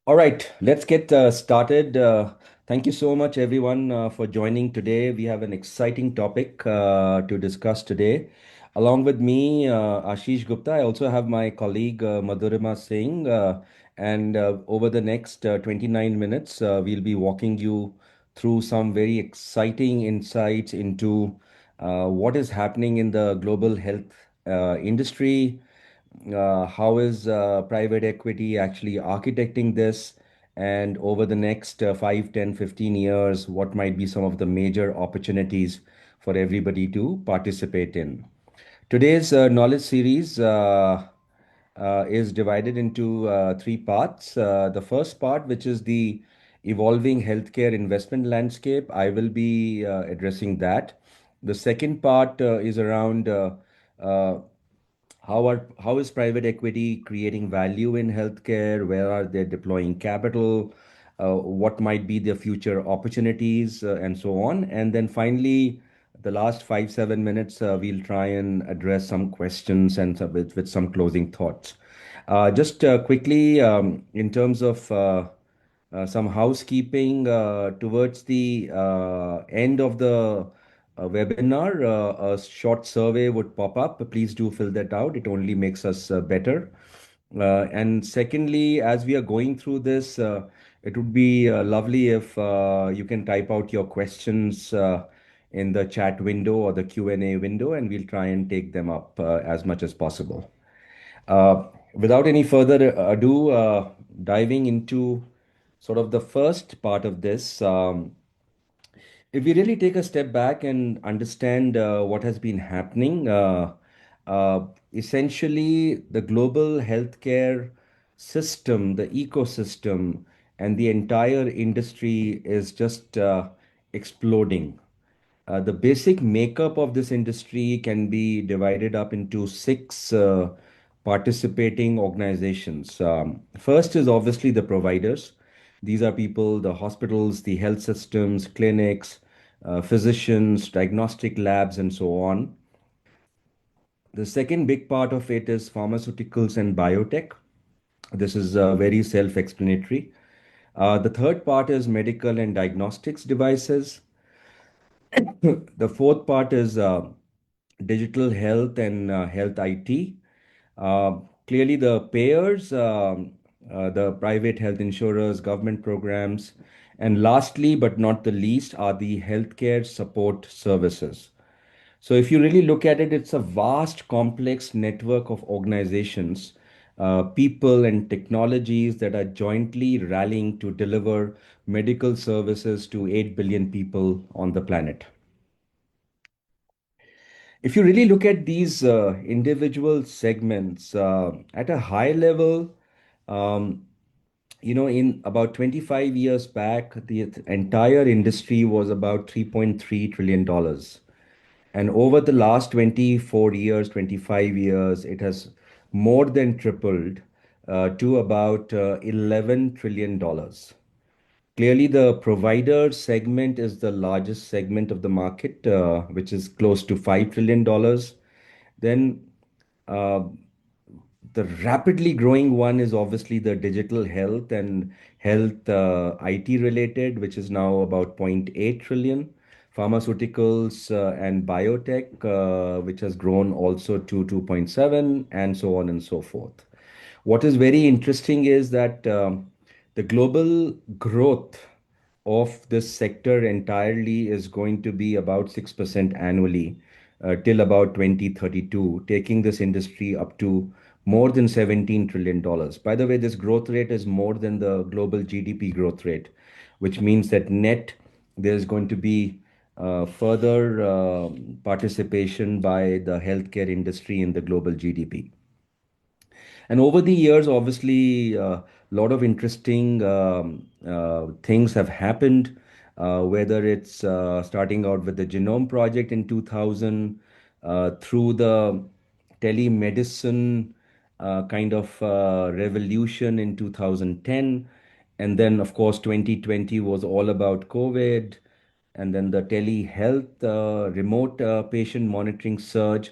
All right, let's get started. Thank you so much, everyone, for joining today. We have an exciting topic to discuss today. Along with me, Ashish Gupta, I also have my colleague Madhurima Singh. And over the next 29 minutes, we'll be walking you through some very exciting insights into what is happening in the global health industry. How is private equity actually architecting this? And over the next 5, 10, 15 years, what might be some of the major opportunities for everybody to participate in? Today's knowledge series is divided into three parts. The first part, which is the evolving healthcare investment landscape, I will be addressing that. The second part is around uh, how is private equity creating value in healthcare? Where are they deploying capital? What might be the future opportunities, and so on. And then finally, the last 5, 7 minutes, we'll try and address some questions and with some closing thoughts. Just quickly, in terms of some housekeeping towards the end of the webinar, a short survey would pop up. Please do fill that out. It only makes us better. And secondly, as we are going through this, it would be lovely if you can type out your questions in the chat window or the Q&A window, and we'll try and take them up as much as possible. Without any further ado, diving into sort of the first part of this, if we really take a step back and understand what has been happening, essentially the global healthcare system, the ecosystem, and the entire industry is just exploding. The basic makeup of this industry can be divided up into six participating organizations. First is obviously the providers. These are people, the hospitals, the health systems, clinics, physicians, diagnostic labs, and so on. The second big part of it is pharmaceuticals and biotech. This is very self-explanatory. The third part is medical and diagnostics devices. The fourth part is digital health and health IT. Uh, Clearly, the payers, the private health insurers, government programs, and lastly, but not the least, are the healthcare support services. So, if you really look at it, it's a vast, complex network of organizations, people, and technologies that are jointly rallying to deliver medical services to 8 billion people on the planet. If you really look at these individual segments at a high level, um, in about 25 years back, the entire industry was about $3.3 trillion dollars. And over the last 24 years, 25 years, it has more than tripled to about $11 trillion dollars. Clearly, the provider segment is the largest segment of the market, which is close to $5 trillion dollars. Then uh, the rapidly growing one is obviously the digital health and health IT related, which is now about zero point 0.8 trillion. Pharmaceuticals and biotech, which has grown also to 2.7, and so on and so forth. What is very interesting is that the global growth of this sector entirely is going to be about 6% annually till about 2032, taking this industry up to more than $17 trillion dollars. By the way, this growth rate is more than the global GDP growth rate, which means that net there's going to be further participation by the healthcare industry in the global GDP. And over the years, obviously, a lot of interesting things have happened, whether it's starting out with the Genome Project in 2000, through the telemedicine kind of revolution in 2010. And then, of course, 2020 was all about COVID, and then the telehealth, remote patient monitoring surge.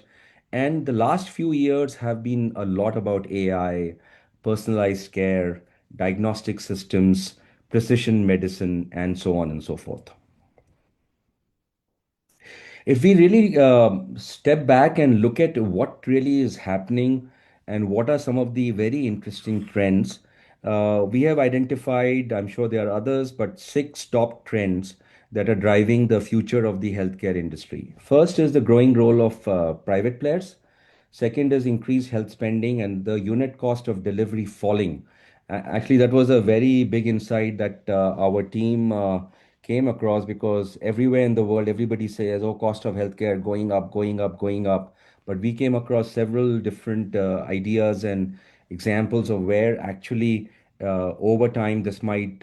And the last few years have been a lot about AI, personalized care, diagnostic systems, precision medicine, and so on and so forth. If we really step back and look at what really is happening and what are some of the very interesting trends, we have identified, I'm sure there are others, but six top trends that are driving the future of the healthcare industry. First is the growing role of private players. Second is increased health spending and the unit cost of delivery falling. Actually, that was a very big insight that our team came across because everywhere in the world, everybody says, oh, cost of healthcare going up, going up, going up. But we came across several different ideas and examples of where actually over time this might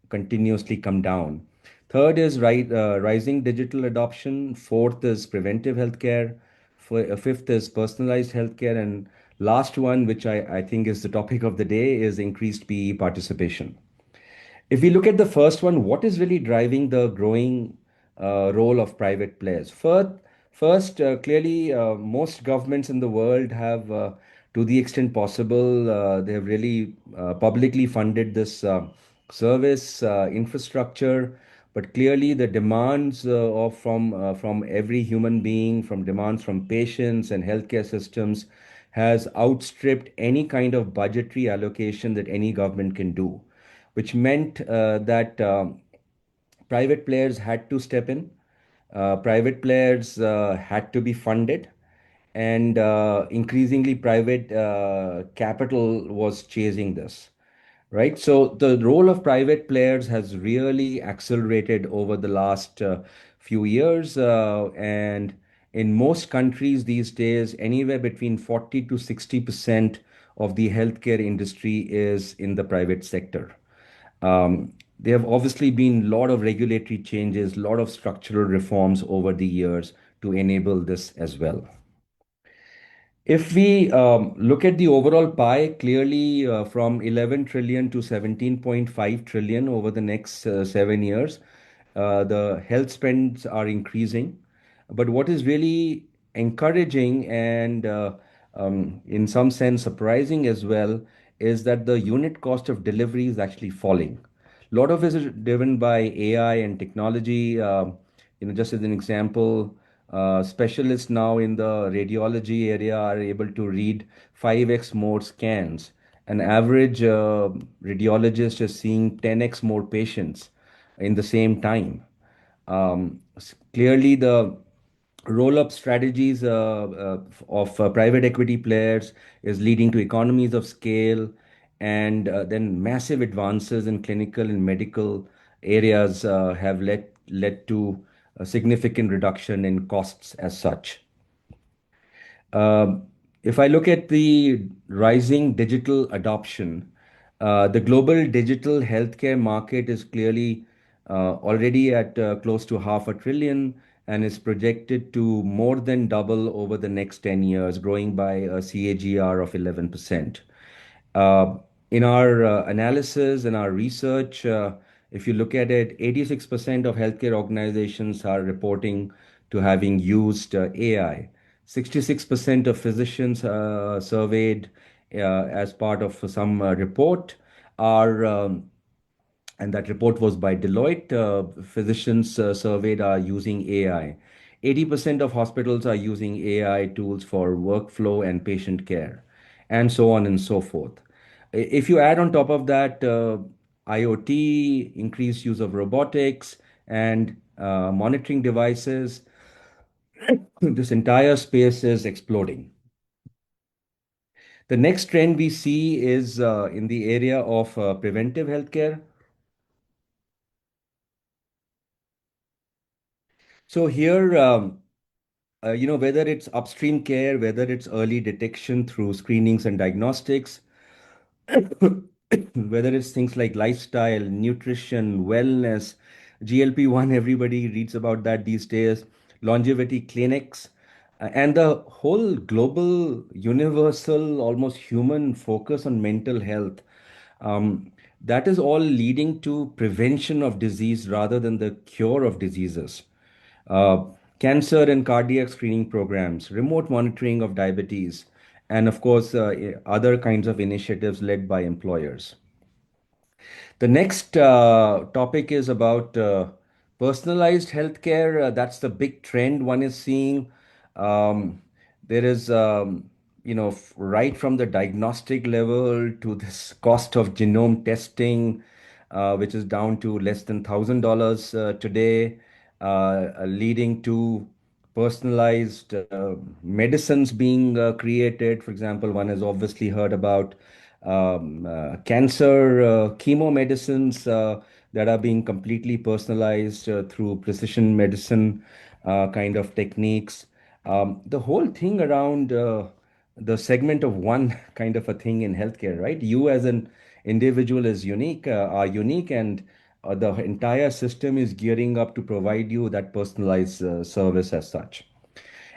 continuously come down. Third is rising digital adoption. Fourth is preventive healthcare. Fifth is personalized healthcare. And last one, which I think is the topic of the day, is increased PE participation. If we look at the first one, what is really driving the growing role of private players? First, clearly, most governments in the world have, to the extent possible, they have really publicly funded this service infrastructure. But clearly, the demands from every human being, from demands from patients and healthcare systems, has outstripped any kind of budgetary allocation that any government can do, which meant that private players had to step in. Private players had to be funded, and increasingly private capital was chasing this. Right. So the role of private players has really accelerated over the last few years. And in most countries these days, anywhere between 40 to 60% of the healthcare industry is in the private sector. There have obviously been a lot of regulatory changes, a lot of structural reforms over the years to enable this as well. If we look at the overall pie, clearly from 11 trillion to 17.5 trillion over the next 7 years, the health spends are increasing. But what is really encouraging and in some sense surprising as well is that the unit cost of delivery is actually falling. A lot of it is driven by AI and technology. Just as an example, specialists now in the radiology area are able to read 5x more scans. An average radiologist is seeing 10x more patients in the same time. Clearly, the roll-up strategies of private equity players is leading to economies of scale and then massive advances in clinical and medical areas have led to a significant reduction in costs as such. Um, if I look at the rising digital adoption, the global digital healthcare market is clearly already at close to half a trillion and is projected to more than double over the next 10 years, growing by a CAGR of 11%. Uh, in our analysis and our research, if you look at it, 86% of healthcare organizations are reporting to having used AI. 66% of physicians surveyed as part of some report are and that report was by Deloitte. Physicians surveyed are using AI. 80% of hospitals are using AI tools for workflow and patient care, and so on and so forth. If you add on top of that IoT, increased use of robotics, and monitoring devices, this entire space is exploding. The next trend we see is in the area of preventive healthcare. So here, whether it's upstream care, whether it's early detection through screenings and diagnostics, whether it's things like lifestyle, nutrition, wellness, GLP-1, everybody reads about that these days, longevity clinics, and the whole global, universal, almost human focus on mental health. That is all leading to prevention of disease rather than the cure of diseases. uh, Cancer and cardiac screening programs, remote monitoring of diabetes, and of course, other kinds of initiatives led by employers. The next topic is about personalized healthcare. That's the big trend one is seeing. Um, there is, right from the diagnostic level to this cost of genome testing, which is down to less than $1,000 today, leading to personalized medicines being created. For example, one has obviously heard about cancer chemo medicines that are being completely personalized through precision medicine kind of techniques. The whole thing around the segment of one kind of a thing in healthcare, right? You as an individual are unique, and the entire system is gearing up to provide you that personalized service as such.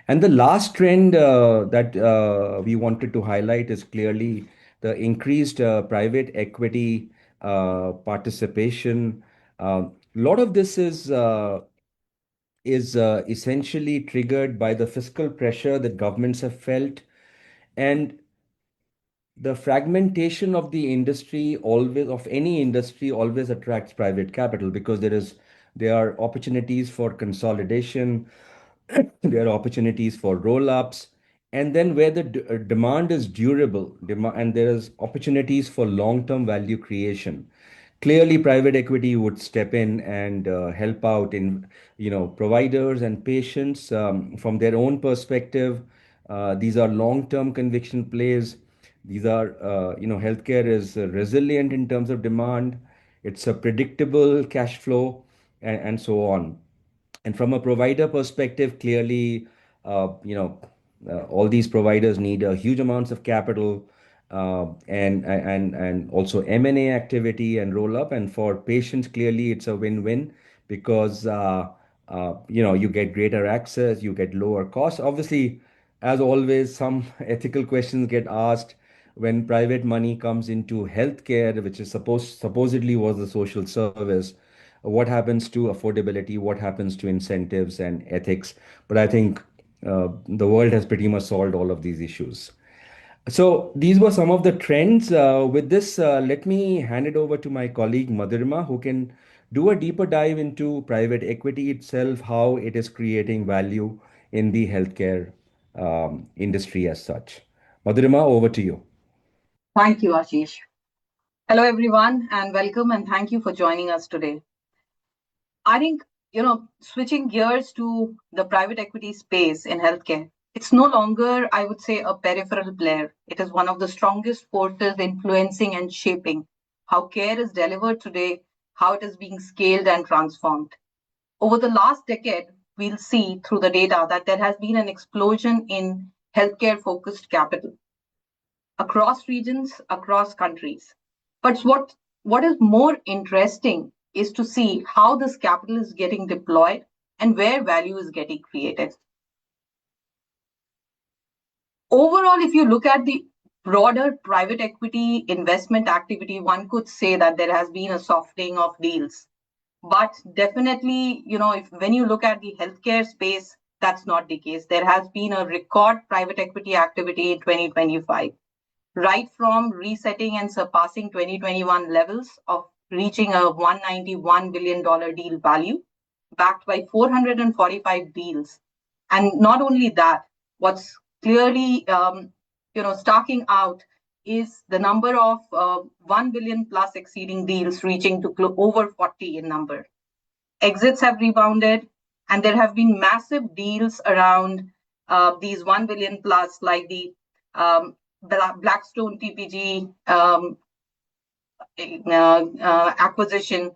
And the last trend that we wanted to highlight is clearly the increased private equity participation. A lot of this is essentially triggered by the fiscal pressure that governments have felt, and the fragmentation of the industry always of any industry always attracts private capital because there are opportunities for consolidation. There are opportunities for roll-ups, and then where the demand is durable, and there is opportunities for long-term value creation. Clearly, private equity would step in and help out in, providers and patients from their own perspective. These are long-term conviction plays. These are, healthcare is resilient in terms of demand. It's a predictable cash flow, and so on. And from a provider perspective, clearly, all these providers need a huge amounts of capital, and also M&A activity and roll up. And for patients, clearly, it's a win-win because you get greater access, you get lower costs. Obviously, as always, some ethical questions get asked when private money comes into healthcare, which is supposedly was a social service. What happens to affordability? What happens to incentives and ethics? But I think the world has pretty much solved all of these issues. So these were some of the trends. With this, let me hand it over to my colleague Madhurima, who can do a deeper dive into private equity itself, how it is creating value in the healthcare industry as such. Madhurima, over to you. Thank you, Ashish. Hello, everyone, and welcome, and thank you for joining us today. I think, switching gears to the private equity space in healthcare, it's no longer, I would say, a peripheral player. It is one of the strongest forces influencing and shaping how care is delivered today, how it is being scaled and transformed. Over the last decade, we'll see through the data that there has been an explosion in healthcare focused capital across regions, across countries. But what is more interesting is to see how this capital is getting deployed and where value is getting created. Overall, if you look at the broader private equity investment activity, one could say that there has been a softening of deals. But definitely, if when you look at the healthcare space, that's not the case. There has been a record private equity activity in 2025, right from resetting and surpassing 2021 levels of reaching a $191 billion deal value, backed by 445 deals. And not only that, what's clearly stalking out is the number of 1 billion plus exceeding deals reaching to over 40 in number. Exits have rebounded, and there have been massive deals around these 1 billion plus, like the Blackstone TPG acquisition,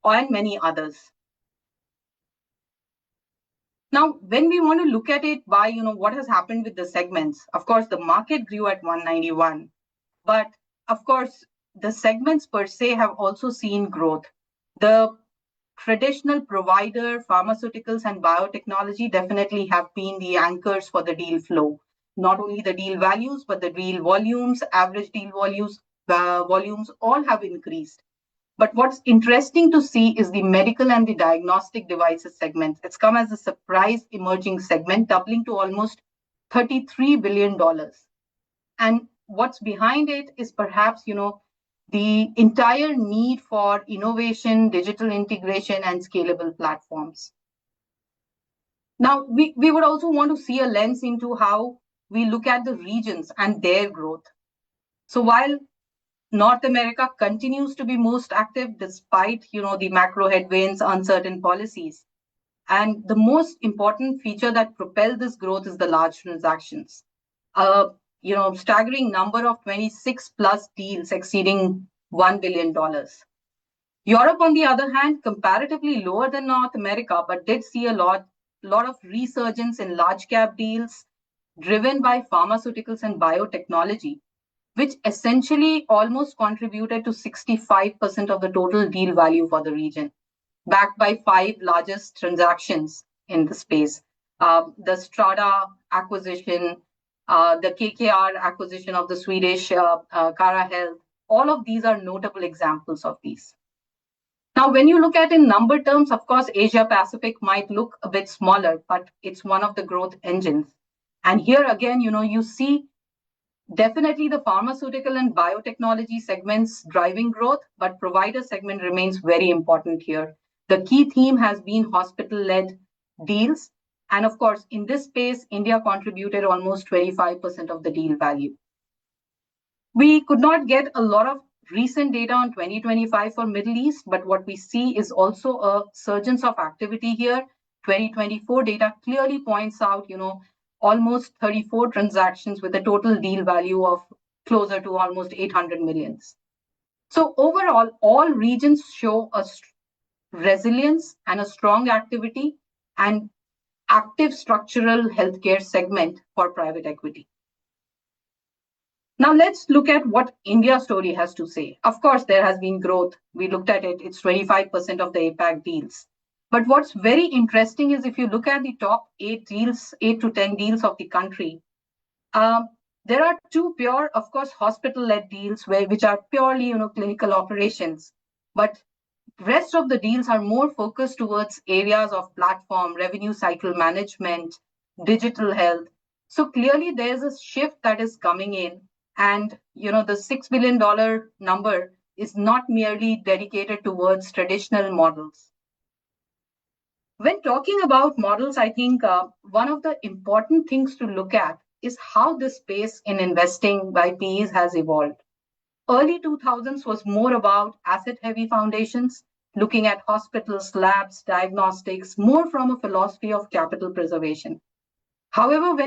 and many others. Now, when we want to look at it by what has happened with the segments, of course, the market grew at 191, but of course, the segments per se have also seen growth. The traditional provider, pharmaceuticals, and biotechnology definitely have been the anchors for the deal flow. Not only the deal values, but the deal volumes, average deal volumes all have increased. But what's interesting to see is the medical and the diagnostic devices segment. It's come as a surprise emerging segment, doubling to almost $33 billion. And what's behind it is perhaps, the entire need for innovation, digital integration, and scalable platforms. Now, we would also want to see a lens into how we look at the regions and their growth. So while North America continues to be most active despite, the macro headwinds, uncertain policies. And the most important feature that propelled this growth is the large transactions. A staggering number of 26 plus deals exceeding $1 billion. Europe, on the other hand, comparatively lower than North America, but did see a lot of resurgence in large cap deals driven by pharmaceuticals and biotechnology, which essentially almost contributed to 65% of the total deal value for the region, backed by five largest transactions in the space. The Strada acquisition, the KKR acquisition of the Swedish Cara Health, all of these are notable examples of these. Now, when you look at in number terms, of course, Asia Pacific might look a bit smaller, but it's one of the growth engines. And here again, you see definitely the pharmaceutical and biotechnology segments driving growth, but provider segment remains very important here. The key theme has been hospital-led deals. And of course, in this space, India contributed almost 25% of the deal value. We could not get a lot of recent data on 2025 for Middle East, but what we see is also a surgence of activity here. 2024 data clearly points out, almost 34 transactions with a total deal value of closer to almost 800 millions. So overall, all regions show a resilience and a strong activity and active structural healthcare segment for private equity. Now let's look at what India's story has to say. Of course, there has been growth. We looked at it. It's 25% of the APAC deals. But what's very interesting is if you look at the top 8 to 10 deals of the country, there are two pure, of course, hospital-led deals which are purely, clinical operations. But rest of the deals are more focused towards areas of platform, revenue cycle management, digital health. So clearly there's a shift that is coming in. And, the $6 billion number is not merely dedicated towards traditional models. When talking about models, I think one of the important things to look at is how this space in investing by PEs has evolved. Early 2000s was more about asset-heavy foundations, looking at hospitals, labs, diagnostics, more from a philosophy of capital preservation. However,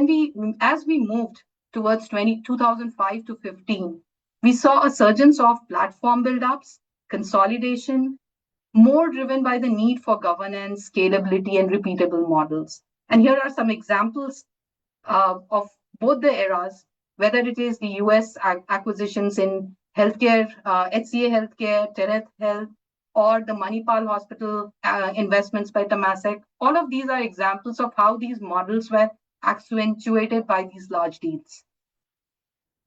as we moved towards 2005 to 15, we saw a surgence of platform build-ups, consolidation, more driven by the need for governance, scalability, and repeatable models. And here are some examples of both the eras, whether it is the US acquisitions in healthcare, HCA Healthcare, Tenet Health, or the Manipal Hospital investments by Temasek. All of these are examples of how these models were accentuated by these large deals.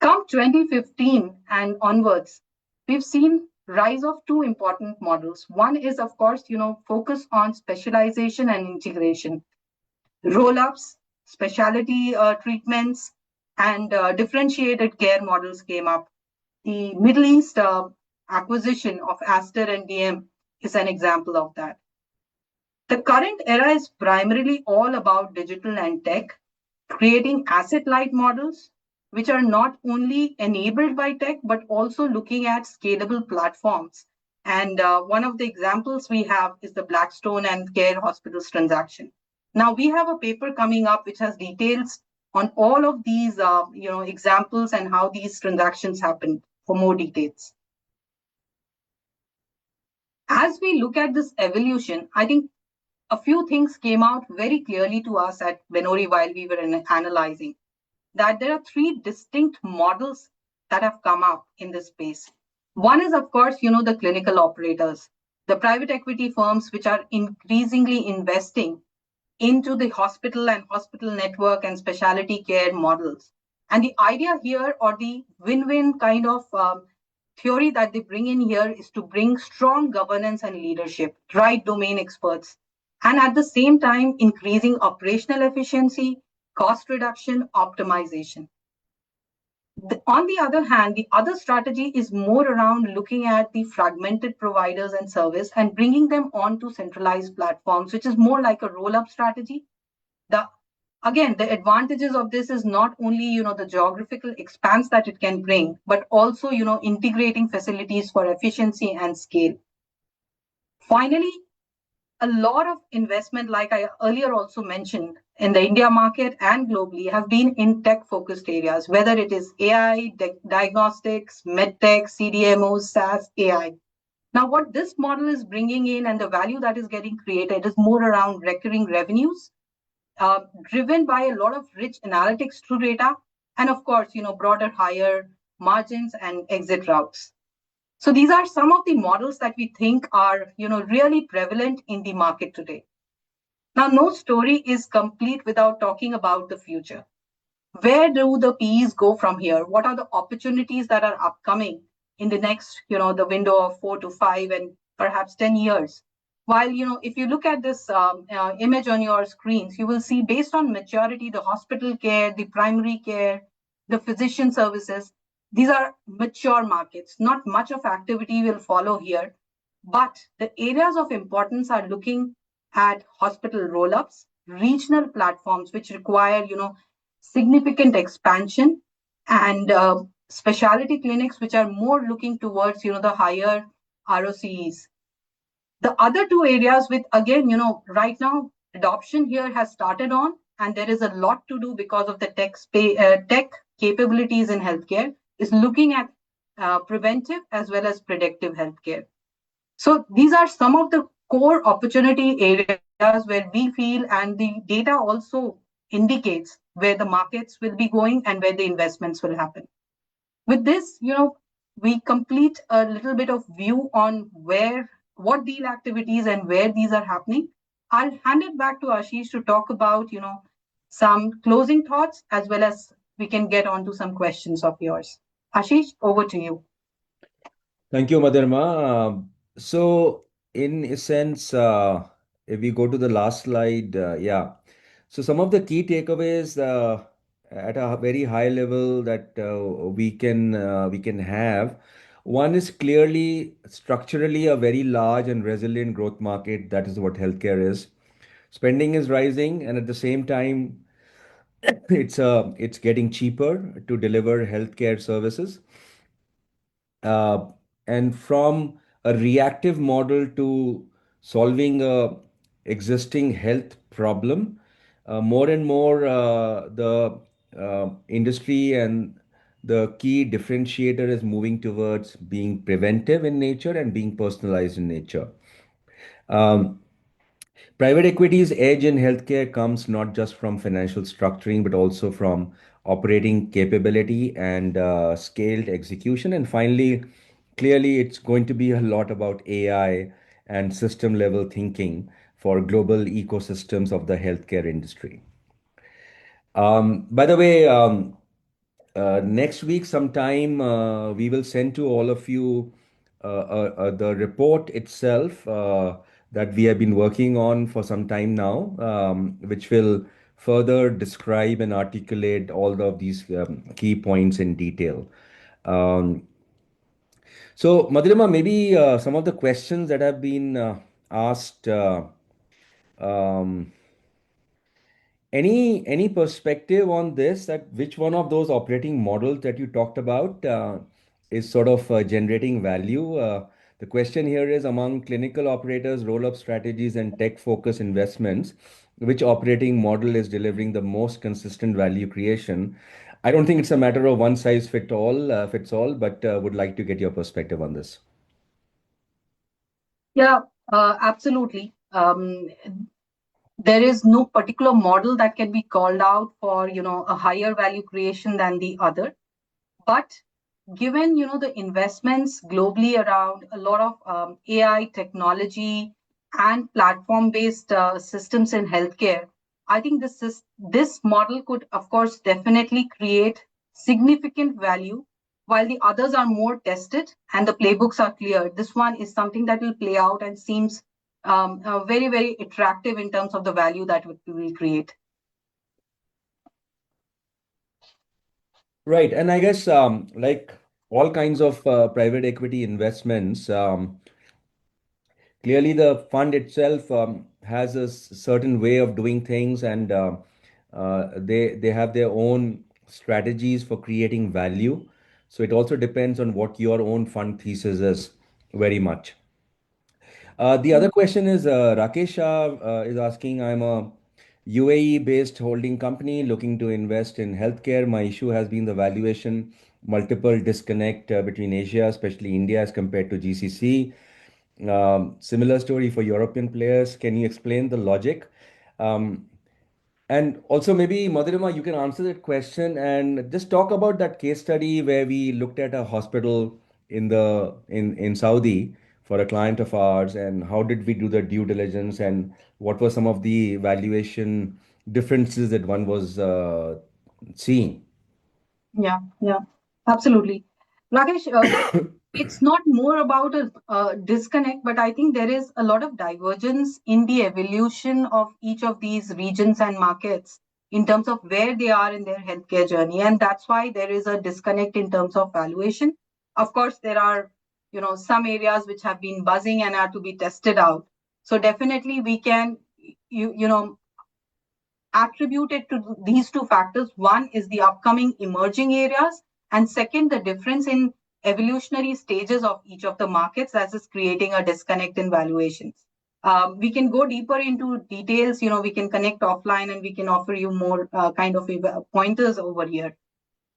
Come 2015 and onwards, we've seen rise of two important models. One is, of course, focus on specialization and integration. Roll-ups, specialty treatments, and differentiated care models came up. The Middle East acquisition of Aster and DM is an example of that. The current era is primarily all about digital and tech, creating asset-light models, which are not only enabled by tech, but also looking at scalable platforms. And one of the examples we have is the Blackstone and Care Hospitals transaction. Now, we have a paper coming up which has details on all of these examples and how these transactions happened for more details. As we look at this evolution, I think a few things came out very clearly to us at Benori while we were analyzing that there are three distinct models that have come up in this space. One is, of course, the clinical operators, the private equity firms which are increasingly investing into the hospital and hospital network and specialty care models. And the idea here, or the win-win kind of theory that they bring in here, is to bring strong governance and leadership, right domain experts, and at the same time, increasing operational efficiency, cost reduction, optimization. On the other hand, the other strategy is more around looking at the fragmented providers and service and bringing them onto centralized platforms, which is more like a roll-up strategy. The Again, the advantages of this is not only the geographical expanse that it can bring, but also integrating facilities for efficiency and scale. Finally, a lot of investment, like I earlier also mentioned, in the India market and globally have been in tech focused areas, whether it is AI, diagnostics, medtech, CDMOs, SaaS, AI. Now, what this model is bringing in and the value that is getting created is more around recurring revenues, driven by a lot of rich analytics through data, and of course, broader higher margins and exit routes. So these are some of the models that we think are, really prevalent in the market today. Now, no story is complete without talking about the future. Where do the P's go from here? What are the opportunities that are upcoming in the next, the window of 4 to 5 and perhaps 10 years? While, if you look at this image on your screens, you will see based on maturity, the hospital care, the primary care, the physician services, these are mature markets. Not much of activity will follow here, but the areas of importance are looking at hospital roll-ups, regional platforms, which require, significant expansion, and specialty clinics, which are more looking towards, the higher ROCEs. The other two areas with, again, right now, adoption here has started on, and there is a lot to do because of the tech capabilities in healthcare, is looking at preventive as well as predictive healthcare. So these are some of the core opportunity areas where we feel, and the data also indicates where the markets will be going and where the investments will happen. With this, we complete a little bit of view on what deal activities and where these are happening. I'll hand it back to Ashish to talk about, some closing thoughts, as well as we can get on to some questions of yours. Ashish, over to you. Thank you, Madharma. So, in a sense, if we go to the last slide, yeah. So, some of the key takeaways at a very high level that we can have. One is clearly structurally a very large and resilient growth market. That is what healthcare is. Spending is rising, and at the same time, it's getting cheaper to deliver healthcare services, uh, and from a reactive model to solving a existing health problem, more and more the industry and the key differentiator is moving towards being preventive in nature and being personalized in nature. Um, Private equity's edge in healthcare comes not just from financial structuring, but also from operating capability and scaled execution. And finally, clearly, it's going to be a lot about AI and system level thinking for global ecosystems of the healthcare industry. By the way, next week sometime we will send to all of you the report itself that we have been working on for some time now, which will further describe and articulate all of these key points in detail. Um, so, Madhurima, maybe some of the questions that have been asked. Um, any perspective on this, that which one of those operating models that you talked about is sort of generating value? The question here is among clinical operators, roll-up strategies, and tech-focused investments, which operating model is delivering the most consistent value creation? I don't think it's a matter of one size fits all, but would like to get your perspective on this. Yeah, absolutely. There is no particular model that can be called out for a higher value creation than the other, but given the investments globally around a lot of AI technology and platform based systems in healthcare, I think this model could of course definitely create significant value. While the others are more tested and the playbooks are clear, this one is something that will play out and seems very very attractive in terms of the value that it will create. Right. And I guess like all kinds of private equity investments, clearly the fund itself has a certain way of doing things, and they have their own strategies for creating value. So it also depends on what your own fund thesis is very much. The other question is Rakesh Shah is asking, I'm a UAE-based holding company looking to invest in healthcare. My issue has been the valuation multiple disconnect between Asia, especially India, as compared to GCC. Similar story for European players. Can you explain the logic? Um, and also, maybe Madhurima, you can answer that question and just talk about that case study where we looked at a hospital in Saudi for a client of ours, and how did we do the due diligence, and what were some of the valuation differences that one was seeing? Yeah, yeah, absolutely. Rakesh, it's not more about a disconnect, but I think there is a lot of divergence in the evolution of each of these regions and markets in terms of where they are in their healthcare journey. And that's why there is a disconnect in terms of valuation. Of course, there are, some areas which have been buzzing and are to be tested out. So definitely we can, attributed to these two factors. One is the upcoming emerging areas, and second, the difference in evolutionary stages of each of the markets that is creating a disconnect in valuations. We can go deeper into details, we can connect offline and we can offer you more kind of pointers over here.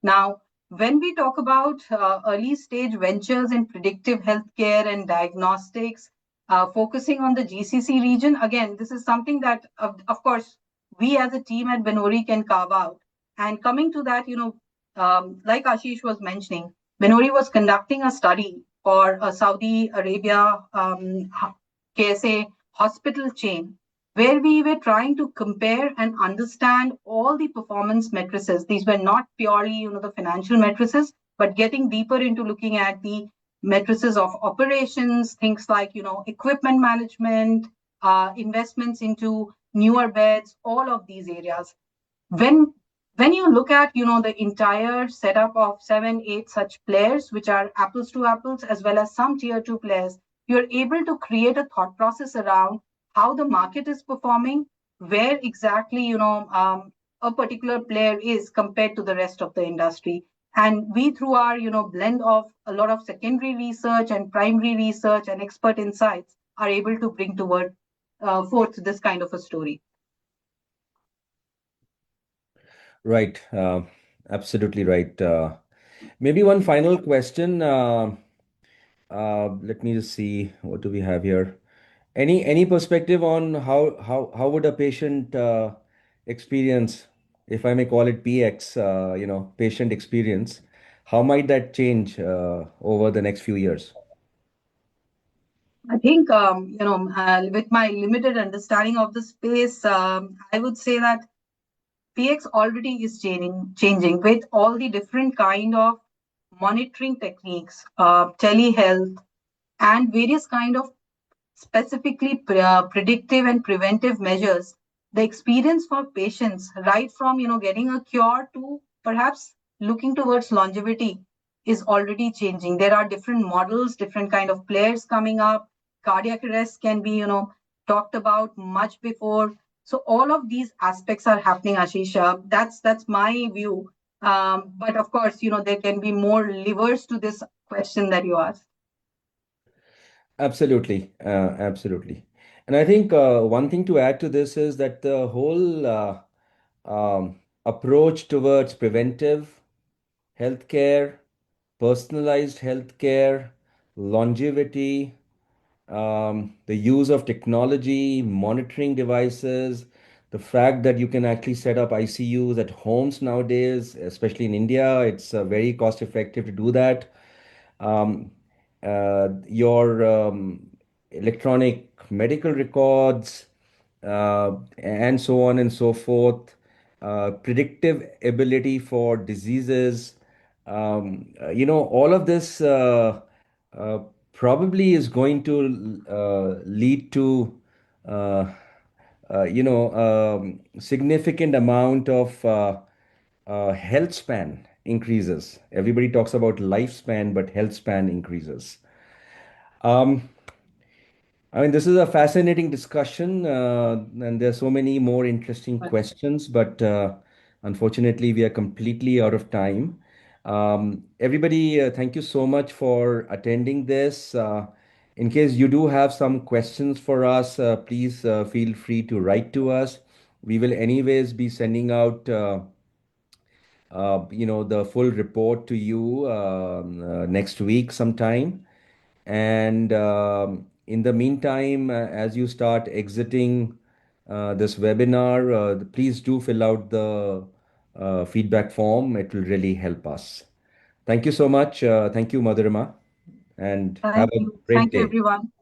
Now, when we talk about early stage ventures in predictive healthcare and diagnostics, focusing on the GCC region, again, this is something that, of course, we as a team at Benori can carve out. And coming to that, like Ashish was mentioning, Benori was conducting a study for a Saudi Arabia KSA hospital chain where we were trying to compare and understand all the performance matrices. These were not purely, the financial matrices, but getting deeper into looking at the matrices of operations, things like, equipment management, investments into newer beds, all of these areas. When when you look at the entire setup of 7 8 such players which are apples to apples as well as some tier 2 players, you're able to create a thought process around how the market is performing, where exactly a particular player is compared to the rest of the industry. And we, through our blend of a lot of secondary research and primary research and expert insights, are able to bring toward forth this kind of a story. Right. Absolutely right. Maybe one final question. Let me just see, what do we have here? Any perspective on how would a patient experience, if I may call it PX, patient experience, how might that change over the next few years? I think, with my limited understanding of the space, I would say that PX already is changing with all the different kind of monitoring techniques, telehealth, and various kind of specifically predictive and preventive measures. The experience for patients, right from getting a cure to perhaps looking towards longevity, is already changing. There are different models, different kind of players coming up. Cardiac arrest can be talked about much before. So all of these aspects are happening, Ashisha. That's my view. But of course, there can be more levers to this question that you asked. Absolutely, absolutely. And I think one thing to add to this is that the whole approach towards preventive healthcare, personalized healthcare, longevity, the use of technology, monitoring devices, the fact that you can actually set up ICUs at homes nowadays, especially in India, it's very cost effective to do that. Um, your electronic medical records, and so on and so forth, predictive ability for diseases, all of this uh, probably is going to lead to uh, significant amount of health span. increases. Everybody talks about lifespan, but health span increases. Um, I mean, this is a fascinating discussion, and there's so many more interesting questions, but unfortunately, we are completely out of time. Everybody, thank you so much for attending this. In case you do have some questions for us, please feel free to write to us. We will anyways be sending out, the full report to you next week sometime. And in the meantime, as you start exiting this webinar, please do fill out the feedback form. It will really help us. Thank you so much. Thank you, Madhurima, and have Thank a you. great Thank you, day. everyone.